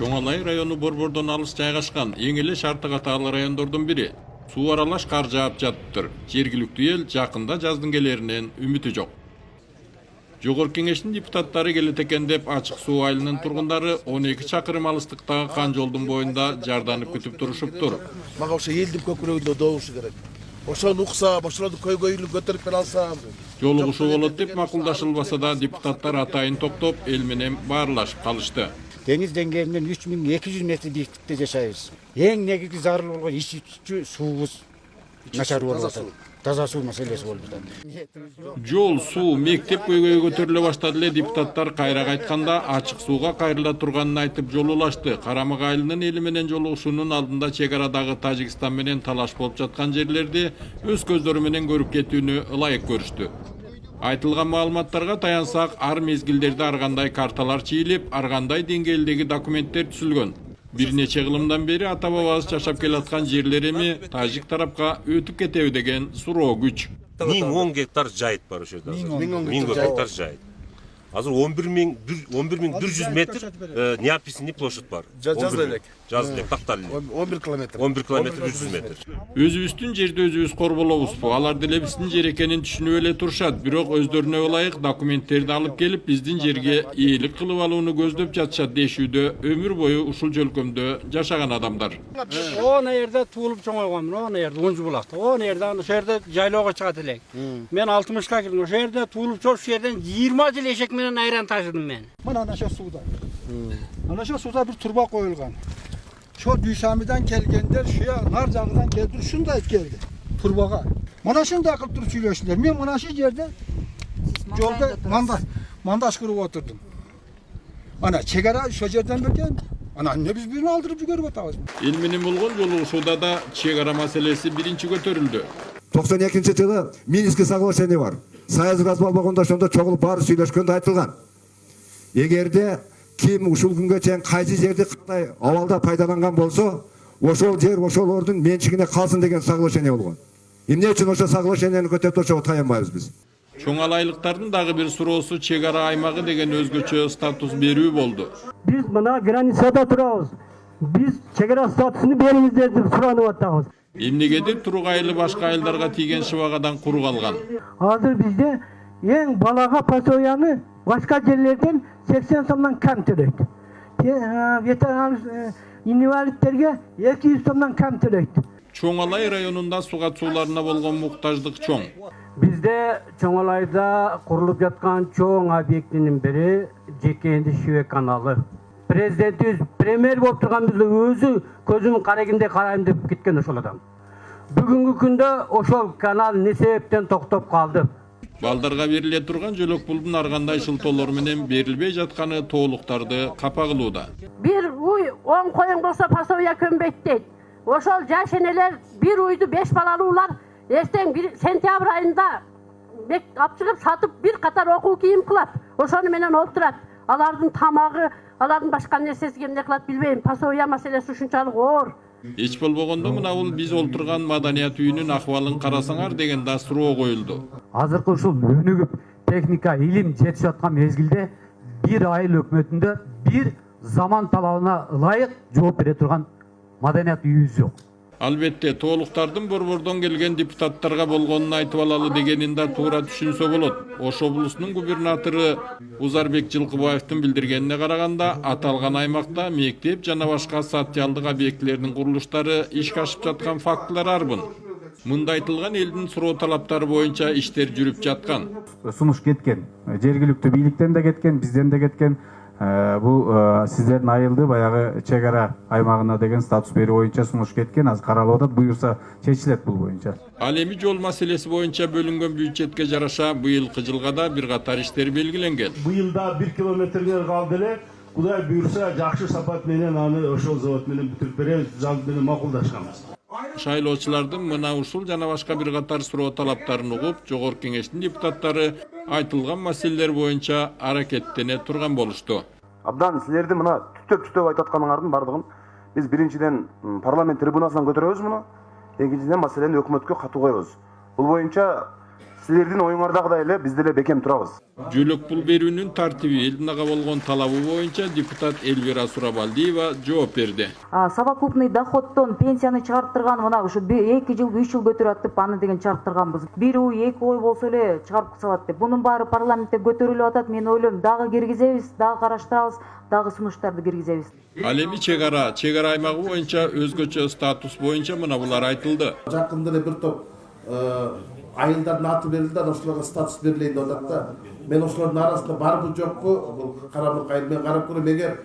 Чоңалай району борбордон алыс жайгашкан эң эле шарты катарлы райондордун бири. Суу аралаш кар жаап жатыптыр. Жергиликтүү эл жакында жаздын келеринен үмүтү жок. Жогорку кеңештин депутаттары келет экен деп ачык суу айылынын тургундары 12 чакырым алыстыктагы кан жолдун боюнда жарданып күтүп турушуптур. Мага ошо элдин көкүрөгүндө добушу керек. Ошону уксам, ошолорду көйгөйүн көтөрүп бере алсам. Жолугушуу болот деп макулдашылбаса да депутаттар атайын токтоп эл менен баарлашып калышты. Deniz dengelinden 3200 metre büyüklükte yaşayız. En negizgi zararlı olan içici suumuz naşar oldu. Таза суу маселеси болуп жатат. Жол, суу, мектеп көйгөйгө көтөрүлө баштады эле депутаттар кайра айтканда ачык сууга кайрыла турганын айтып жол улашты. Карамак айылынын эли менен жолугушуунун алдында чек арадагы Тажикстан менен талаш болуп жаткан жерлерди өз көздөрү менен көрүп кетүүнү ылайык көрүштү. Айтылган маалыматтарга таянсак, ар мезгилдерде ар кандай карталар чийилип, ар кандай деңгээлдеги документтер түзүлгөн. Бир нече кылымдан бери ата бабабыз жашап келаткан жерлер эми тажик тарапка өтүп кетеби деген суроо күч. 1010 гектар жайыт бар ошо жерде. 1000 гектар жайыт. Азыр 11100 метр неописанный площадь бар. Жазды элек. Жазды элек, такталды. 11 километр. 11 километр 100 метр. Өзүбүздүн жерди өзүбүз корболобузбу? Алар деле биздин жер экенин түшүнүп эле турушат, бирок өздөрүнө ылайык документтерди алып келип биздин жерге ээлик кылып алууну көздөп жатышат дешүүдө өмүр бою ушул жөлкөмдө жашаган адамдар. Ona yerde tuğulup çoğalgamın, ona yerde oncu bulakta. Ona yerden o yerde jayloğa çıkat elek. Ben 60'ka girdim. O yerde tuğulup çok şu yerden 20 yıl eşek menen ayran taşıdım ben. Mana ana suda. Ana suda bir turba koyulgan. Şu Düysami'den gelgenler şuya nar jagıdan geldi, şunday geldi. Turbaga. Mana şunday kılıp turup söylüyorsunlar. Men mana şu yerde yolda mandaş kurup oturdum. Ana çegara şu yerden berken ana ne biz birini aldırıp görüp atабыз. Эл менен болгон жолугушууда да чек ара маселеси биринчи көтөрүлдү. 92-жылы Минский соглашение бар. Союз газбал болгондо ошондо чогулуп баары сүйлөшкөндө айтылган. Эгерде ким ушул күнгө чейин кайсы жерди кандай абалда пайдаланган болсо, ошол жер ошолордун менчигине калсын деген соглашение болгон. Эмне үчүн ошо соглашениени көтөрүп ошого таянбайбыз биз? Чоңалайлыктардын дагы бир суроосу чек ара аймагы деген өзгөчө статус берүү болду. Biz buna granitsada turabız. Biz çegara statüsünü beriңиздер деп суранып атабыз. Эмнегедир турук айылы башка айылдарга тийген шыбагадан куру калган. Hazır bizde en balaga pasoyanı başka yerlerden 80 somdan kam төлөйт. Veteran invalidlerge 200 somdan kam төлөйт. Чоңалай районунда суга сууларына болгон муктаждык чоң. Bizde Çoğalay'da kurulup yatkan çoğun obyektinin biri Cekendi Şive kanalı. Prezidentimiz premier болып тұрған bizde өзі көзінің қарагінде қарайым деп кеткен ошол адам. Бүгүнкү күндө ошол канал не себептен токтоп калды? Балдарга бериле турган жөлөк пулдун ар кандай шылтоолор менен берилбей жатканы тоолуктарды капа кылууда. Bir uy 10 koyun bolsa pasoya kömbeyt deyt. Ошол жаш энелер bir uydu 5 балалуулар эртең сентябрь айында бек алып чыгып сатып bir катар окуу кийим кылат. Ошону менен олтурат. Алардын тамагы, алардын башка нерсеси эмне кылат билбейм. Пасоя маселеси ушунчалык оор. Эч болбогондо мына бул биз олтурган маданият үйүнүн акыбалын карасаңар деген да суроо коюлду. Азыркы ушул өнүгүп техника, илим жетишип аткан мезгилде bir айыл өкмөтүндө bir заман талабына ылайык жооп бере турган маданият үйүбүз жок. Албетте, тоолуктардын борбордон келген депутаттарга болгонун айтып алалы дегенин да туура түшүнсө болот. Ош облусунун губернатору Узарбек Жылкыбаевдин билдиргенине караганда, аталган аймакта мектеп жана башка социалдык объектилердин курулуштары ишке ашып жаткан фактылар арбын. Мында айтылган элдин суроо талаптары боюнча иштер жүрүп жаткан. Сунуш кеткен. Жергиликтүү бийликтен да кеткен, бизден да кеткен. Бул сиздердин айылды баягы чек ара аймагына деген статус берүү боюнча сунуш кеткен. Азыр каралып атат, буюрса чечилет бул боюнча. Ал эми жол маселеси боюнча бөлүнгөн бюджетке жараша быйылкы жылга да бир катар иштер белгиленген. Быйылда 1 километрлер калды эле. Кудай буюрса жакшы сапат менен аны ошол завод менен бүтүрүп беребиз, завод менен макулдашканбыз. Шайлоочулардын мына ушул жана башка бир катар суроо талаптарын угуп, жогорку кеңештин депутаттары айтылган маселелер боюнча аракеттене турган болушту. Абдан силердин мына түптөп айтып атканыңардын бардыгын биз биринчиден парламент трибунасынан көтөрөбүз муну, экинчиден маселени өкмөткө катуу коебуз. Бул боюнча Силердин оюңардагыдай эле биз деле бекем турабыз. Жөлөк пул берүүнүн тартиби элдин ага болгон талабы боюнча депутат Элвира Сурабалдиева жооп берди. Совокупный доходтон пенсияны чыгарттырган мына ушу 2 жыл 3 жыл көтөрөт деп аны деген чыгарттырганбыз. 1 ой 2 ой болсо эле чыгарып салат деп. Бунун баары парламентте көтөрүлүп атат. Мен ойлойм дагы киргизебиз, дагы караштырабыз, дагы сунуштарды киргизебиз. Ал эми чегара аймагы боюнча өзгөчө статус боюнча мына булар айтылды. Жакында эле бир топ айылдардын аты берилди, ошолорго статус берилейин деп атат да. Мен ошолордун арасында барбы жокпу, бул карамык айыл мен карап көрөм. Эгер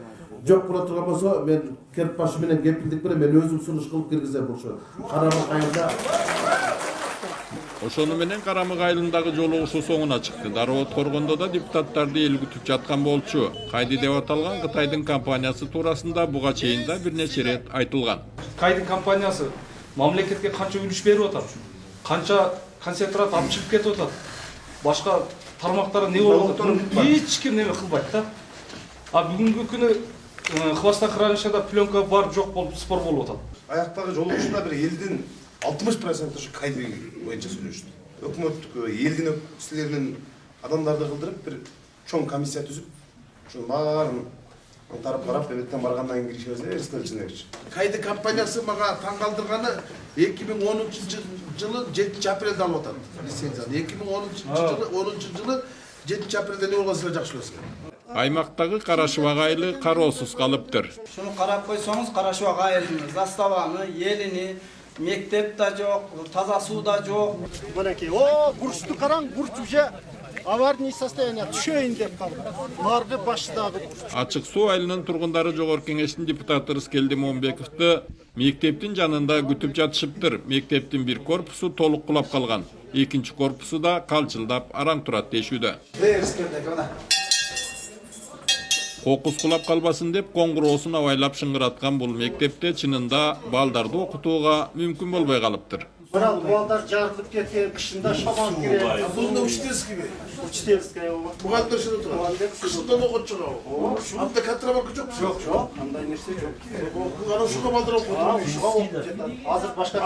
жок боло турган болсо, мен керт башы менен кепилдик берем, мен өзүм сунуш кылып киргизем ошо. Карамык айылда. Ошону менен Карамык айылындагы жолугушуу соңуна чыкты. Дароо Откоргондо да депутаттарды эл күтүп жаткан болчу. Кайды деп аталган Кытайдын компаниясы туурасында буга чейин да бир нече рет айтылган. Кытайдын компаниясы мамлекетке канча үлүш берип атат? Канча концентрат алып чыгып кетип атат? Башка тармактар не болуп атат? Эч ким неме кылбайт да. Бүгүнкү күнү хвостах хранилищада пленка бар жок болуп спор болуп атат. Аяктагы жолугушууда бир элдин 60% ушу кайды боюнча сүйлөштү. Өкмөттүк элдин кишилеринин адамдарды кылдырып бир чоң комиссия түзүп, ошо баарын тарап карап, эбеттен баргандан кийин киришебиз деп эскертчилерчи. Кайды компаниясы мага таң калтырганы 2010 жылы 7 апрелде алып атат лицензияны. 2010 жылы 7 апрелде не болгон силер жакшы билесиңер. Аймактагы Карашыбак айылы кароосуз калыптыр. Шуну карап койсоңуз, Карашыбак айылынын заставаны, элини, мектеп да жок, таза суу да жок. Мынакей, бурчту караң, бурч уже аварийный состояние түшөйүн деп калды. Наргы баштагы. Ачык суу айылынын тургундары Жогорку Кеңештин депутаты Рыскелди Момбековду мектептин жанында күтүп жатышыптыр. Мектептин бир корпусу толук кулап калган. Экинчи корпусу да калчылдап араң турат дешүүдө. Кокус кулап калбасын деп коңгуроосун абайлап шыңгыраткан бул мектепте чынында балдарды окутууга мүмкүн болбой калыптыр. Бирок балдар жарылып кеткен, кышында шамал кирет. Бул учительский. Учительская. Бухгалтер шыны турат. Кышында окутчуга. Анда катрамарка жок. Жок, андай нерсе жок. Ана ушуга балдар окутуу. Азыр башка.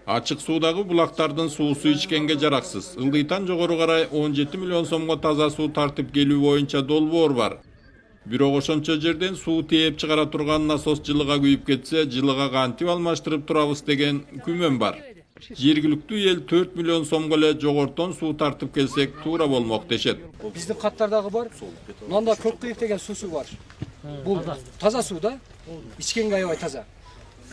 Ачык суудагы булактардын суусу ичкенге жараксыз. Ылдыйтан жогору карай 17 миллион сомго таза суу тартып келүү боюнча долбоор бар. Бирок ошончо жерден суу тээп чыгара турган насос жылыга күйүп кетсе, жылыга кантип алмаштырып турабыз деген күмөн бар. Жергиликтүү эл 4 миллион сомго эле жогортон суу тартып келсек туура болмок дешет. Биздин каттардагы бар. Мында Көккүйүк деген суусу бар. Бул таза суу да. Ичкенге аябай таза.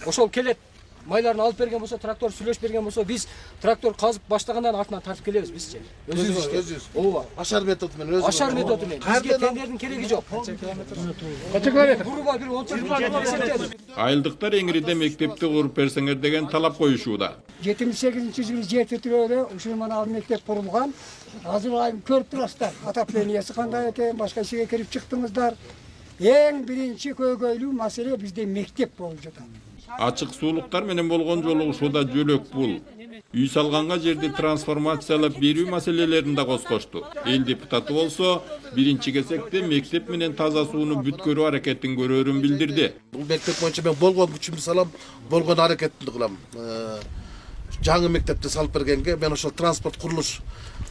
Ошол келет. Майларын алып берген болсо, трактор сүйлөш берген болсо, биз трактор казып баштагандан артынан тартып келебиз бизче. Өзүбүз. Ооба. Ашар методу менен өзүбүз. Ашар методу менен. Бизге тендердин кереги жок. Канча километр? Буруба бир 30 километр. Айылдыктар Эңириде мектепти куруп берсеңер деген талап коюшууда. 78-жылы жер титирөдө ушул мына мектеп курулган. Азыр айым көрүп турасыздар. Отоплениясы кандай экен, башка ишиге кирип чыктыңыздар. Эң биринчи көйгөйлүү маселе бизде мектеп болуп жатат. Ачык суулуктар менен болгон жолугушууда жөлөк пул, үй салганга жерди трансформациялап берүү маселелерин да козгошту. Эл депутаты болсо, биринчи кезекте мектеп менен таза сууну бүткөрүү аракетин көрөрүн билдирди. Бул мектеп боюнча мен болгон күчүмдү салам, болгон аракетимди кылам. Жаңы мектепти салып бергенге мен ошол транспорт курулуш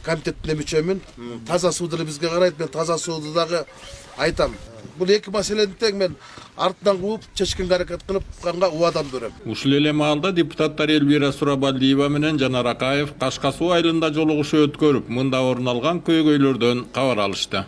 комитетине мүчөмүн. Таза сууду бизге карайт, мен таза сууду дагы айтам. Бул эки маселени тең мен артынан кууп, чечкенге аракет кылып канга убадан берем. Ушул эле маалда депутаттар Элвира Сурабалдиева менен Жанар Акаев Кашка суу айылында жолугушуу өткөрүп, мында орун алган көйгөйлөрдөн кабар алышты.